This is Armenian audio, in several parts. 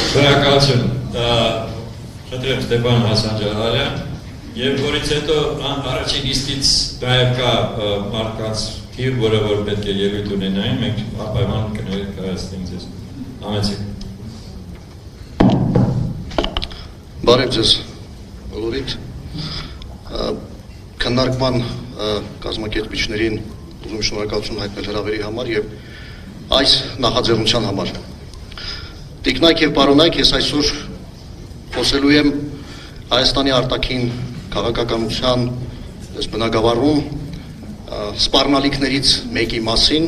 Շնորհակալություն։ Խնդրեմ Ստեփան Հասանջարարյան, եւ որից հետո առաջին իստից նաև կա մարդկանց թիվ, որը որ պետք է ելույթ ունենային, մենք ապայման կներկայացնենք ձեզ։ Ամեցիկ։ Բարև ձեզ բոլորիդ։ Քննարկման կազմակերպիչներին ուզում շնորհակալություն հայտնել հրավերի համար եւ այս նախաձեռնության համար։ Տիկնայք եւ պարոնայք, ես այսօր խոսելու եմ Հայաստանի արտաքին քաղաքականության բնագավառում սպառնալիքներից մեկի մասին,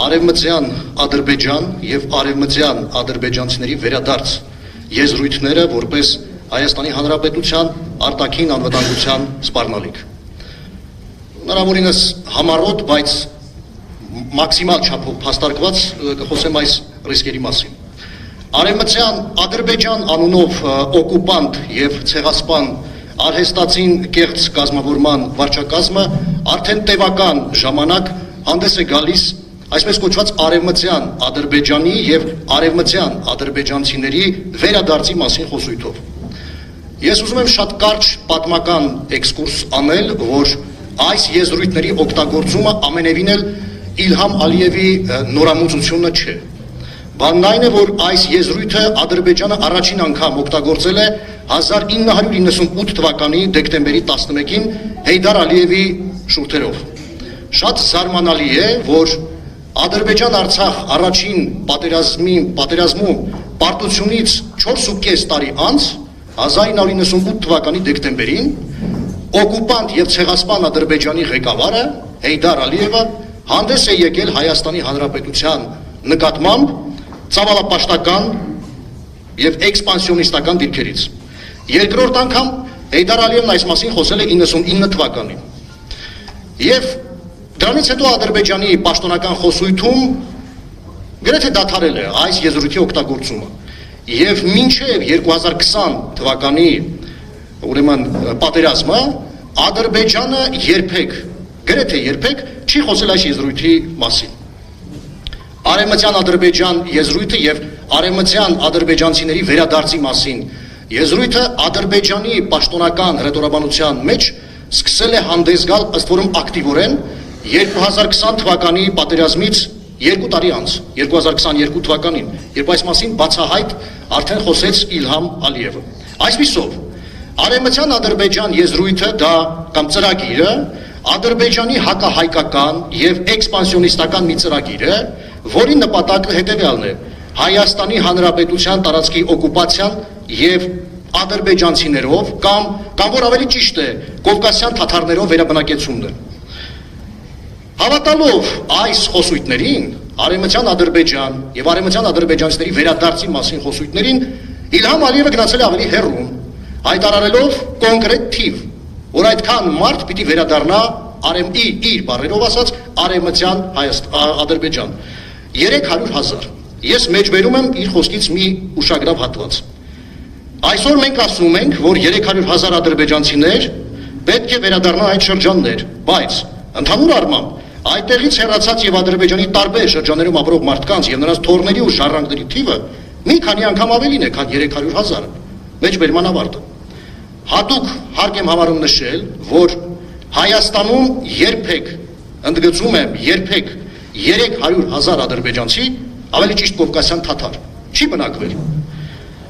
արևմտյան Ադրբեջան եւ արևմտյան ադրբեջանցիների վերադարձ եզրույթները որպես Հայաստանի Հանրապետության արտաքին անվտանգության սպառնալիք։ Հնարավորինս համառոտ, բայց մաքսիմալ չափով փաստարկված կխոսեմ այս ռիսկերի մասին։ Արևմտյան Ադրբեջան անունով օկուպանտ եւ ցեղասպան արհեստացին կեղծ կազմավորման վարչակազմը արդեն տևական ժամանակ հանդես է գալիս այսպես կոչված արևմտյան Ադրբեջանի եւ արևմտյան ադրբեջանցիների վերադարձի մասին խոսույթով։ Ես ուզում եմ շատ կարճ պատմական էքսկուրս անել, որ այս եզրույթների օգտագործումը ամենևին էլ Իլհամ Ալիևի նորամուծությունը չէ։ Բանն այն է, որ այս եզրույթը Ադրբեջանը առաջին անգամ օգտագործել է 1998 թվականի դեկտեմբերի 11-ին Հեյդար Ալիևի շուրթերով։ Շատ զարմանալի է, որ Ադրբեջան-Արցախ առաջին պատերազմում պարտությունից 4.5 տարի անց 1998 թվականի դեկտեմբերին օկուպանտ եւ ցեղասպան Ադրբեջանի ղեկավարը Հեյդար Ալիևը հանդես է եկել Հայաստանի Հանրապետության նկատմամբ ցավալապաշտական եւ էքսպանսիոնիստական դիրքերից։ Երկրորդ անգամ Հեյդար Ալիևն այս մասին խոսել է 99 թվականին։ Եվ դրանից հետո Ադրբեջանի պաշտոնական խոսույթում գրեթե դադարել է այս եզրույթի օգտագործումը։ Եվ մինչև 2020 թվականի ուրեմն պատերազմը Ադրբեջանը գրեթե երբեք չի խոսել այս եզրույթի մասին։ Արևմտյան Ադրբեջան եզրույթը եւ արևմտյան ադրբեջանցիների վերադարձի մասին եզրույթը Ադրբեջանի պաշտոնական հռետորաբանության մեջ սկսել է հանդես գալ ըստ որում ակտիվորեն 2020 թվականի պատերազմից 2 տարի անց, 2022 թվականին, երբ այս մասին բացահայտ արդեն խոսեց Իլհամ Ալիևը։ Այսպիսով, Արևմտյան Ադրբեջան եզրույթը դա կամ ծրագիրը Ադրբեջանի հակահայկական եւ էքսպանսիոնիստական մի ծրագիր է, որի նպատակը հետեւյալն է. Հայաստանի Հանրապետության տարածքի օկուպացիան եւ ադրբեջանցիներով կամ որ ավելի ճիշտ է, կովկասյան թաթարներով վերաբնակեցումն է։ Հավատալով այս խոսույթներին, Արևմտյան Ադրբեջան եւ արևմտյան ադրբեջանցիների վերադարձի մասին խոսույթներին Իլհամ Ալիևը գնացել է ավելի հեռուն, հայտարարելով կոնկրետ թիվ, որ այդքան մարդ պիտի վերադառնա իր բառերով ասած արևմտյան Ադրբեջան 300,000։ Ես մեջբերում եմ իր խոսքից մի ուշագրավ հատված։ Այսօր մենք ասում ենք, որ 300,000 ադրբեջանցիներ պետք է վերադառնան այդ շրջաններ, բայց ընդհանուր առմամբ այդտեղից հեռացած եւ Ադրբեջանի տարբեր շրջաններում ապրող մարդկանց եւ նրանց թորների ու շարժանքների թիվը մի քանի անգամ ավելին է, քան 300,000-ը։ Մեջբերման ավարտը։ Հատուկ հարկ եմ համարում նշել, որ Հայաստանում երբեք, ընդգծում եմ, երբեք 300,000 ադրբեջանցի, ավելի ճիշտ կովկասյան թաթար, չի բնակվել։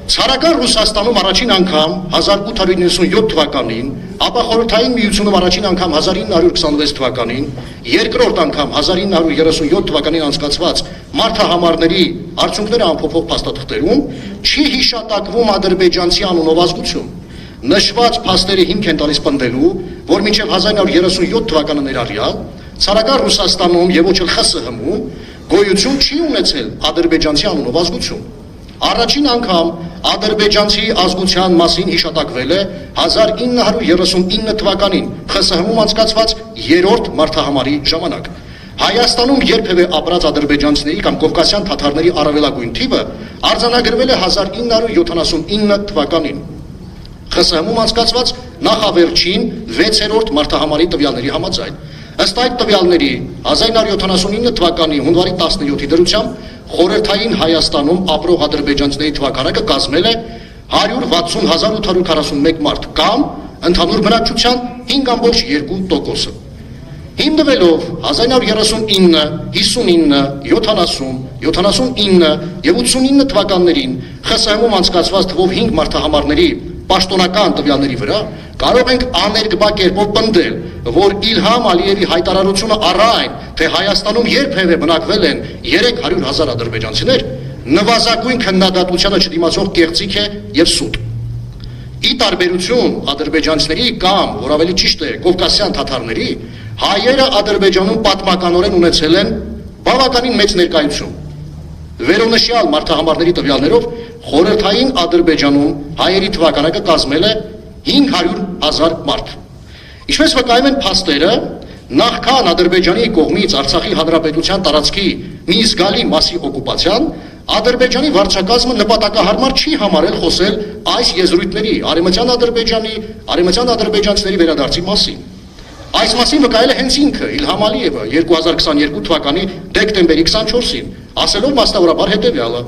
Ցարական Ռուսաստանում առաջին անգամ 1897 թվականին, ապա Խորհրդային Միությունում առաջին անգամ 1926 թվականին, երկրորդ անգամ 1937 թվականին անցկացված մարդահամարների արդյունքները ամփոփող փաստաթղթերում չի հիշատակվում ադրբեջանցի անունով ազգություն։ Նշված փաստերը հիմք են տալիս պնդելու, որ մինչև 1937 թվականը ներառյալ Ցարական Ռուսաստանում եւ ոչ էլ ԽՍՀՄ-ում գոյություն չի ունեցել ադրբեջանցի անունով ազգություն։ Առաջին անգամ ադրբեջանցի ազգության մասին հիշատակվել է 1939 թվականին ԽՍՀՄ-ում անցկացված երրորդ մարդահամարի ժամանակ։ Հայաստանում երբևէ ապրած ադրբեջանցիների կամ կովկասյան թաթարների առավելագույն թիվը արձանագրվել է 1979 թվականին ԽՍՀՄ-ում անցկացված նախավերջին 6-րդ մարդահամարի տվյալների համաձայն։ Ըստ այդ տվյալների 1979 թվականի հունվարի 17-ի դրությամբ խորհրդային Հայաստանում ապրող ադրբեջանցիների թվականակը կազմել է 160,841 մարդ կամ ընդհանուր բնակչության 5,2%-ը։ Հիմնվելով 1939, 59, 70, 79 եւ 89 թվականներին ԽՍՀՄ-ում անցկացված թվով 5 մարդահամարների պաշտոնական տվյալների վրա կարող ենք աներկբա կերպով պնդել, որ Իլհամ Ալիևի հայտարարությունը առայն, թե Հայաստանում երբևէ բնակվել են 300,000 ադրբեջանցիներ, նվազագույն քննադատությանը չդիմացող կեղծիք է եւ սուտ։ Ի տարբերություն ադրբեջանցիների կամ, որ ավելի ճիշտ է, կովկասյան թաթարների, հայերը Ադրբեջանում պատմականորեն ունեցել են բավականին մեծ ներկայություն։ Վերոնշյալ մարդահամարների տվյալներով խորհրդային Ադրբեջանում հայերի թվականակը կազմել է 500,000 մարդ։ Ինչպես վկայում են փաստերը, նախքան Ադրբեջանի կողմից Արցախի հանրապետության տարածքի մի զգալի մասի օկուպացիան, Ադրբեջանի վարչակազմը նպատակահարմար չի համարել խոսել այս եզրույթների արևմտյան Ադրբեջանի, արևմտյան ադրբեջանցիների վերադարձի մասին։ Այս մասին վկայել է հենց ինքը Իլհամ Ալիևը 2022 թվականի դեկտեմբերի 24-ին, ասելով մասնավորաբար հետևյալը.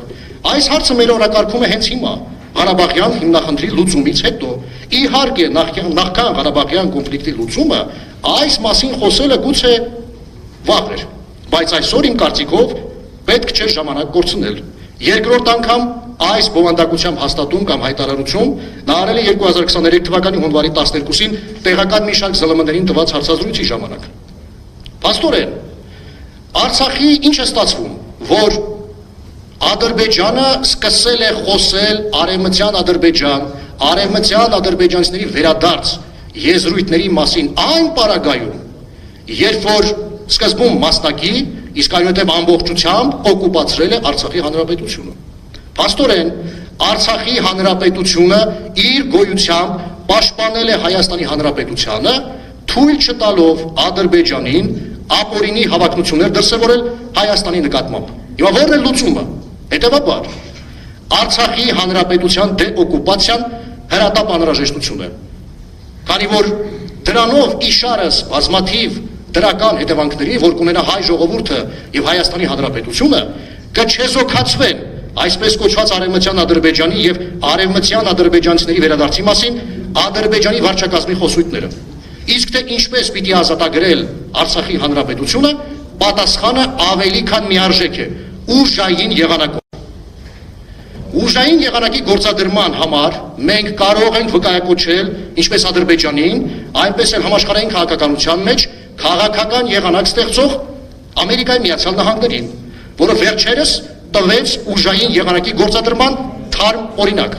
այս հարցը մեր օրակարգում է հենց հիմա, Ղարաբաղյան հիմնախնդրի լուծումից հետո, իհարկե նախքան Ղարաբաղյան կոնֆլիկտի լուծումը, այս մասին խոսելը գուցե վաղ էր, բայց այսօր իմ կարծիքով պետք չէ ժամանակ կորցնել։ Երկրորդ անգամ այս բովանդակությամբ հաստատում կամ հայտարարություն նա արել է 2023 թվականի հունվարի 12-ին տեղական մի շարք ԶԼՄ-ներին տված հարցազրույցի ժամանակ։ Փաստորեն, Արցախի ինչ է ստացվում, որ Ադրբեջանը սկսել է խոսել արևմտյան Ադրբեջան, արևմտյան ադրբեջանցիների վերադարձ եզրույթների մասին այն պարագայում, երբ որ սկզբում մասնակի, իսկ այնուհետև ամբողջությամբ օկուպացրել է Արցախի հանրապետությունը։ Փաստորեն, Արցախի հանրապետությունը իր գոյությամբ պաշտպանել է Հայաստանի հանրապետությանը, թույլ չտալով Ադրբեջանին ապօրինի հավակնություններ դրսևորել Հայաստանի նկատմամբ։ Եվ ո՞րն է լուծումը։ Հետևաբար, Արցախի հանրապետության դեօկուպացիան հրատապ անհրաժեշտություն է։ Քանի որ դրանով իշարս բազմաթիվ դրական հետևանքների, որ կունենա հայ ժողովուրդը եւ Հայաստանի հանրապետությունը, կչեզոքացվեն այսպես կոչված արևմտյան Ադրբեջանի եւ արևմտյան ադրբեջանցիների վերադարձի մասին Ադրբեջանի վարչակազմի խոսույթները։ Իսկ թե ինչպես պիտի ազատագրել Արցախի հանրապետությունը, պատասխանը ավելի քան միարժեք է՝ ուժային եղանակով։ Ուժային եղանակի գործադրման համար մենք կարող ենք վկայակոչել ինչպես Ադրբեջանին, այնպես էլ համաշխարհային քաղաքականության մեջ քաղաքական եղանակ ստեղծող Ամերիկայի Միացյալ Նահանգներին, որը վերջերս տվեց ուժային եղանակի գործադրման թարմ օրինակ։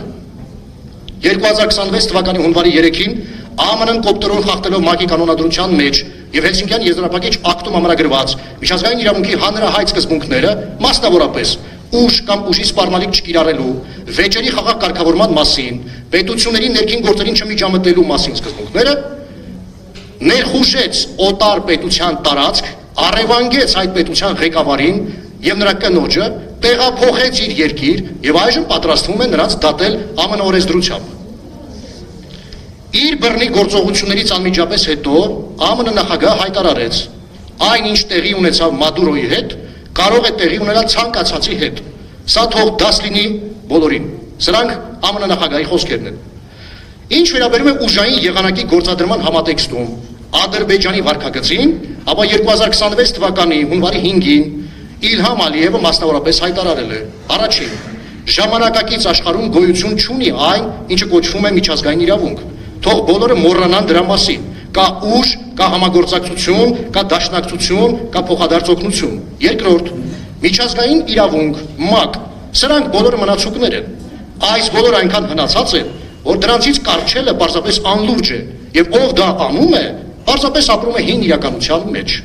2026 թվականի հունվարի 3-ին ԱՄՆ-ն կոպտերով խախտելով ՄԱԿ-ի կանոնադրության մեջ եւ Հելսինկյան եզրափակիչ ակտում ամրագրված միջազգային իրավունքի հանրահայտ սկզբունքները, մասնավորապես ուժ կամ ուժի սպառնալիք չկիրառելու, վեճերի խաղաղ կարգավորման մասին, պետությունների ներքին գործերին չմիջամտելու մասին սկզբունքները, ներխուժեց օտար պետության տարածք, առևանգեց այդ պետության ղեկավարին եւ նրա կնոջը, տեղափոխեց իր երկիր եւ այժմ պատրաստվում է նրանց դատել ԱՄՆ օրենսդրությամբ։ Իր բռնի գործողություններից անմիջապես հետո ԱՄՆ նախագահը հայտարարեց. այն ինչ տեղի ունեցավ Մադուրոյի հետ, կարող է տեղի ունենալ ցանկացածի հետ։ Սա թող դաս լինի բոլորին։ Սրանք ԱՄՆ նախագահի խոսքերն են։ Ինչ վերաբերում է ուժային եղանակի գործադրման համատեքստում Ադրբեջանի վարքագծին, ապա 2026 թվականի հունվարի 5-ին Իլհամ Ալիևը մասնավորապես հայտարարել է. առաջին, ժամանակակից աշխարհում գոյություն չունի այն, ինչը կոչվում է միջազգային իրավունք։ Թող բոլորը մոռանան դրա մասին։ Կա ուժ, կա համագործակցություն, կա դաշնակցություն, կա փոխադարձ օգնություն։ Երկրորդ, միջազգային իրավունք, ՄԱԿ, սրանք բոլորը մնացուկներ են։ Այս բոլորը այնքան հնացած են, որ դրանցից կարճելը պարզապես անլուրջ է, եւ ով դա անում է, պարզապես ապրում է հին իրականության մեջ։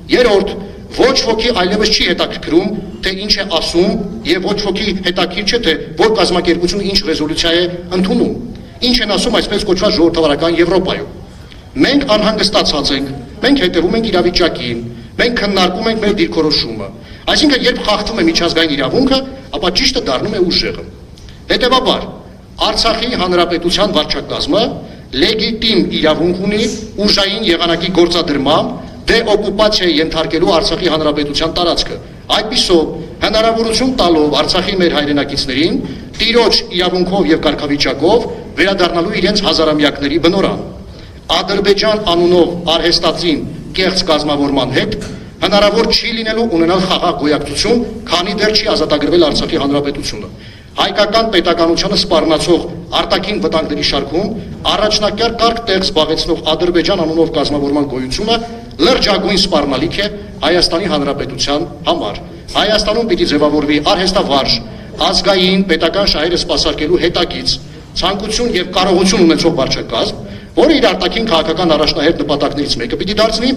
Երրորդ, ոչ ոքի այլևս չի հետաքրքրում, թե ինչ է ասում, եւ ոչ ոքի հետաքրքիր չէ, թե որ կազմակերպությունը ինչ ռեզոլյուցիա է ընդունում։ Ինչ են ասում այսպես կոչված ժողովրդավարական Եվրոպայում։ Մենք անհանգստացած ենք, մենք հետևում ենք իրավիճակին, մենք քննարկում ենք մեր դիրքորոշումը։ Այսինքն, երբ խախտվում է միջազգային իրավունքը, ապա ճիշտը դառնում է ուժեղը։ Հետևաբար, Արցախի հանրապետության վարչակազմը լեգիտիմ իրավունք ունի ուժային եղանակի գործադրմամբ դեօկուպացիայի ենթարկելու Արցախի հանրապետության տարածքը։ Այդպիսով հնարավորություն տալով Արցախի մեր հայրենակիցներին տիրոջ իրավունքով եւ կարգավիճակով վերադառնալու իրենց հազարամյակների բնորան։ Ադրբեջան անունով արհեստածին կեղծ կազմավորման հետ հնարավոր չի լինելու ունենալ խաղաղ գոյակցություն, քանի դեռ չի ազատագրվել Արցախի հանրապետությունը։ Հայկական պետականությանը սպառնացող արտաքին վտանգների շարքում առաջնակարգ կարգ տեղ զբաղեցնող Ադրբեջան անունով կազմավորման գոյությունը լրջագույն սպառնալիք է Հայաստանի Հանրապետության համար։ Հայաստանում պիտի ձևավորվի արհեստավարժ, ազգային պետական շահերը սպասարկելու հետագիծ, ցանկություն եւ կարողություն ունեցող վարչակազմ, որը իր արտաքին քաղաքական առաջնահերթ նպատակներից մեկը պիտի դարձնի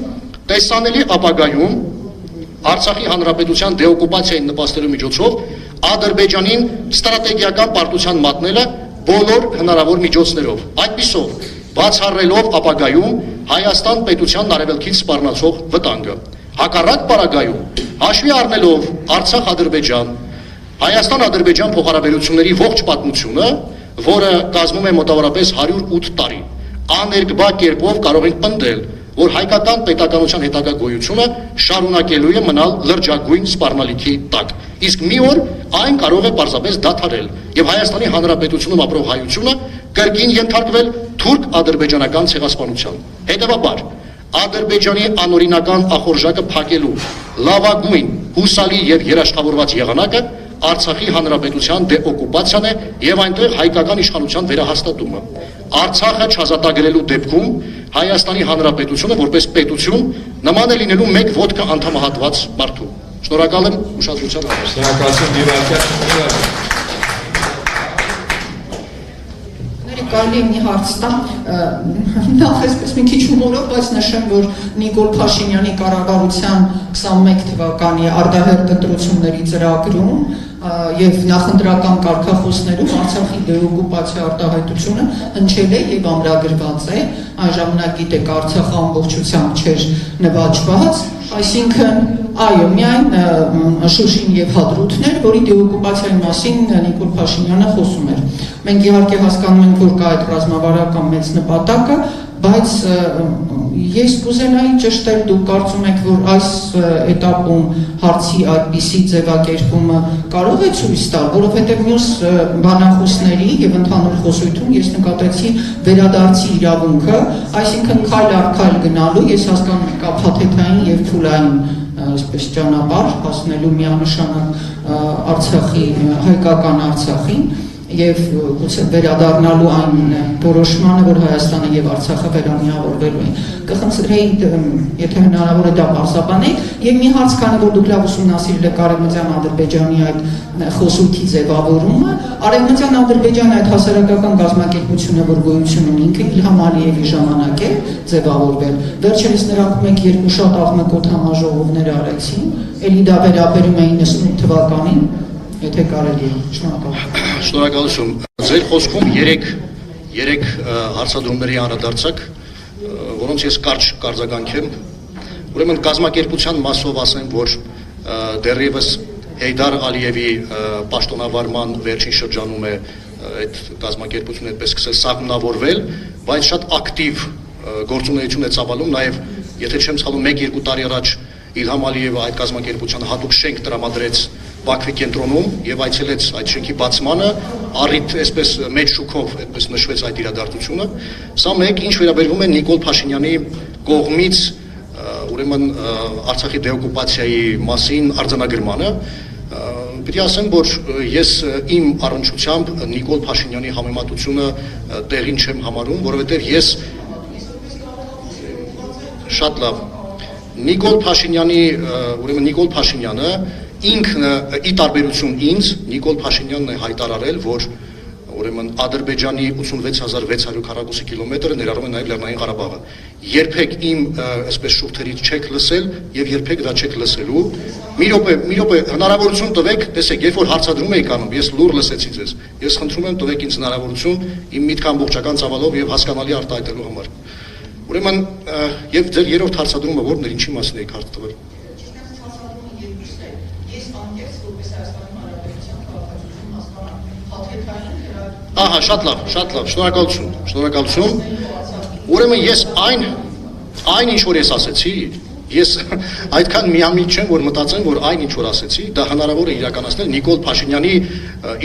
տեսանելի ապագայում Արցախի հանրապետության դեօկուպացիային նպաստելու միջոցով Ադրբեջանին ստրատեգիական պարտության մատնելը բոլոր հնարավոր միջոցներով, այդպիսով բացառելով ապագայում Հայաստան պետության արևելքից սպառնացող վտանգը։ Հակառակ պարագայում հաշվի առնելով Արցախ-Ադրբեջան, Հայաստան-Ադրբեջան փոխհարաբերությունների ողջ պատմությունը, որը կազմում է մոտավորապես 108 տարի, աներկբա կերպով կարող ենք պնդել, որ հայկական պետականության հետագա գոյությունը շարունակելու է մնալ լրջագույն սպառնալիքի տակ։ Իսկ մի օր այն կարող է պարզապես դադարել եւ Հայաստանի Հանրապետությունում ապրող հայությունը կրկին ենթարկվել թուրք-ադրբեջանական ցեղասպանության։ Հետևաբար Ադրբեջանի անօրինական ախորժակը փակելու լավագույն, հուսալի եւ երաշխավորված եղանակը Արցախի հանրապետության դեօկուպացիան է եւ այնտեղ հայկական իշխանության վերահաստատումը։ Արցախը չազատագրելու դեպքում Հայաստանի հանրապետությունը որպես պետություն նման է լինելու մեկ ոտքը անդամահատված մարդու։ Շնորհակալ եմ ուշադրության համար։ Շնորհակալություն Գևորգյան։ Կարելի մի հարց տամ, նախ այսպես մի քիչ հումորով, բայց նշեմ, որ Նիկոլ Փաշինյանի կառավարության 21 թվականի արտահերթ ընտրությունների ծրագրում եւ նախընտրական կարգախոսներում Արցախի դեօկուպացիա արտահայտությունը հնչել է եւ ամրագրված է, այն ժամանակ գիտեք Արցախը ամբողջությամբ չէր նվաճված, այսինքն այո, միայն Շուշին եւ Հադրութն էր, որի դեօկուպացիայի մասին Նիկոլ Փաշինյանը խոսում էր։ Մենք իհարկե հասկանում ենք, որ կա այդ ռազմավարական մեծ նպատակը, բայց ես կուզենայի ճշտել, դուք կարծում եք, որ այս էտապում հարցի այդպիսի ձևակերպումը կարող է ցույց տալ, որովհետև մյուս բանախոսների եւ ընդհանուր խոսույթում ես նկատեցի վերադարձի իրավունքը, այսինքն քայլ առ քայլ գնալու, ես հասկանում եմ կա փաթեթային եւ փուլային այսպես ճանապարհ հասնելու միանշանակ Արցախի հայկական Արցախին եւ գուցե վերադառնալու այն որոշմանը, որ Հայաստանը եւ Արցախը վերամիավորվելու են։ Կխնդրեի, եթե հնարավոր է դա պարզաբանեք, եւ մի հարց, քանի որ դուք լավ ուսումնասիրել եք Արևմտյան Ադրբեջանի այդ խոսույթի ձևավորումը, Արևմտյան Ադրբեջանը այդ հասարակական գազམ་ակերպությունը, որ գոյություն ունի, ինքը Իլհամ Ալիևի ժամանակ է ձևավորվել։ Վերջերս նրանք մեկ երկու շատ աղմկոտ համաժողովներ արեցին, ելի դա վերաբերում է 98 թվականին, եթե կարելի է, շնորհակալություն։ Շնորհակալություն։ Ձեր խոսքում 3 հարցադրումների անդրադարձակ, որոնց ես կարճ կարձագանքեմ։ Ուրեմն կազմակերպության մասով ասեմ, որ դեռևս Հեյդար Ալիևի պաշտոնավարման վերջին շրջանում է այդ կազմակերպությունը այդպես սկսել սահմանավորվել, բայց շատ ակտիվ գործունեություն է ծավալում, նաև եթե չեմ սխալվում 1-2 տարի առաջ Իլհամ Ալիևը այդ կազմակերպության հատուկ շենք տրամադրեց Բաքվի կենտրոնում եւ այցելեց այդ շենքի բացմանը, առիթ այսպես մեծ շուկով այդպես նշվեց այդ իրադարձությունը։ Սա մեկ, ինչ վերաբերվում է Նիկոլ Փաշինյանի կողմից ուրեմն Արցախի դեօկուպացիայի մասին արձանագրմանը, պիտի ասեմ, որ ես իմ առնչությամբ Նիկոլ Փաշինյանի համեմատությունը տեղին չեմ համարում, որովհետեւ ես շատ լավ Նիկոլ Փաշինյանի, ուրեմն Նիկոլ Փաշինյանը ինքն ի տարբերություն ինձ Նիկոլ Փաշինյանն է հայտարարել, որ ուրեմն Ադրբեջանի 86600 քառակուսի կիլոմետրը ներառում է նաև Լեռնային Ղարաբաղը։ Երբեք իմ այսպես շուրթերից չեք լսել եւ երբեք դա չեք լսելու։ Մի րոպե հնարավորություն տվեք, տեսեք, երբ որ հարցադրում եք անում, ես լուր լսեցի ձեզ։ Ես խնդրում եմ տվեք ինձ հնարավորություն իմ միտքը ամբողջական ծավալով եւ հասկանալի արտահայտելու համար։ Ուրեմն եւ ձեր երրորդ հարցադրումը որն էր, ինչի մասին եք հարց տվել։ Ահա, շատ լավ, շնորհակալություն։ Ուրեմն ես այն ինչ որ ես ասեցի, Ես այդքան միամիտ չեմ, որ մտածեմ, որ այն ինչ որ ասեցի, դա հնարավոր է իրականացնել Նիկոլ Փաշինյանի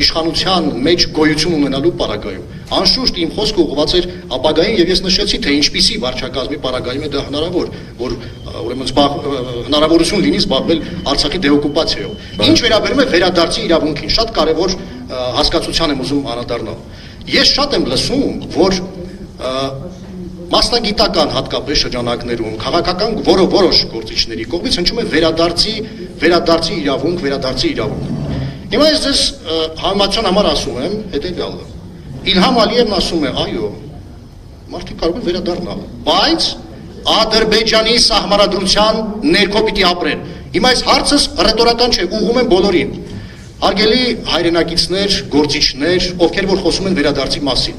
իշխանության մեջ գոյություն ունենալու պարագայում։ Անշուշտ իմ խոսքը ուղղված էր ապագային եւ ես նշեցի, թե ինչպիսի վարչակազմի պարագայում է դա հնարավոր, որ ուրեմն հնարավորություն լինի զբաղվել Արցախի դեօկուպացիայով։ Ինչ վերաբերում է վերադարձի իրավունքին, շատ կարեւոր հասկացության եմ ուզում անդրադառնալ։ Ես շատ եմ լսում, որ մասնագիտական հատկապես շրջանակներում քաղաքական որոշ գործիչների կողմից հնչում է վերադարձի իրավունք։ Հիմա ես ձեզ համացան համար ասում եմ հետեւյալը։ Իլհամ Ալիևն ասում է, այո, մարդիկ կարող են վերադառնալ, բայց Ադրբեջանի սահմանադրության ներքո պիտի ապրեն։ Հիմա այս հարցս ռետորական չէ, ուղղում եմ բոլորին։ Հարգելի հայրենակիցներ, գործիչներ, ովքեր որ խոսում են վերադարձի մասին,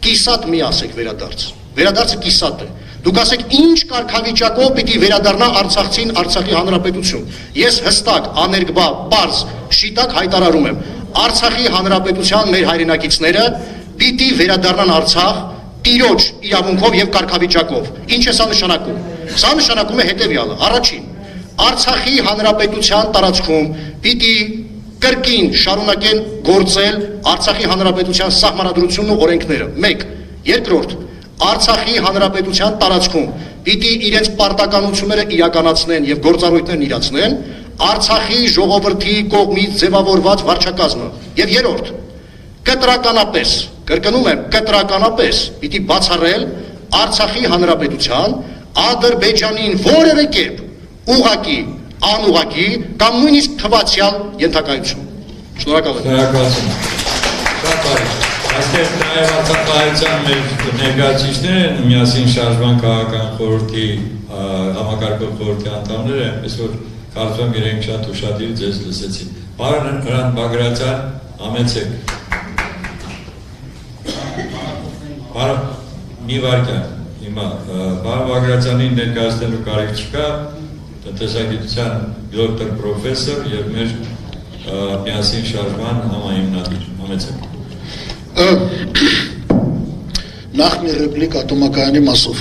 կիսատ մի ասեք վերադարձ։ Վերադարձը կիսատ է։ Դուք ասեք ինչ կարգավիճակով պիտի վերադառնա Արցախցին Արցախի Հանրապետություն։ Ես հստակ, աներկբա, պարզ, շիտակ հայտարարում եմ, Արցախի Հանրապետության մեր հայրենակիցները պիտի վերադառնան Արցախ տիրոջ իրավունքով եւ կարգավիճակով։ Ինչ է սա նշանակում։ Սա նշանակում է հետեւյալը. առաջին, Արցախի Հանրապետության տարածքում պիտի կրկին շարունակեն գործել Արցախի Հանրապետության սահմանադրությունն ու օրենքները։ 1. Երկրորդ, Արցախի Հանրապետության տարածքում պիտի իրենց պարտականությունները իրականացնեն եւ գործառույթներն իրացնեն Արցախի ժողովրդի կողմից ձևավորված վարչակազմը։ Եվ երրորդ, կտրականապես, կրկնում եմ, կտրականապես պիտի բացառել Արցախի Հանրապետության Ադրբեջանին որևէ կերպ ուղղակի, անուղղակի կամ նույնիսկ թվացial ենթակայություն։ Շնորհակալ եմ։ Շատ բարի։ Այստեղ նաև Արցախահայության մեր ներկայացուցիչները միասին շարժման քաղաքական խորհրդի համակարգող խորհրդի անդամներ են, այսպես որ կարծում եմ իրենք շատ ուշադիր ձեզ լսեցին։ Պարոն Հրանտ Բագրատյան, համեցեք։ Պարոն մի վարքյան, հիմա պարոն Բագրատյանին ներկայացնելու կարիք չկա, տնտեսագիտության դոկտոր պրոֆեսոր եւ մեր միասին շարժման համահիմնադիր, համեցեք։ Նախ մի ռեպլիկ ատոմակայանի մասով։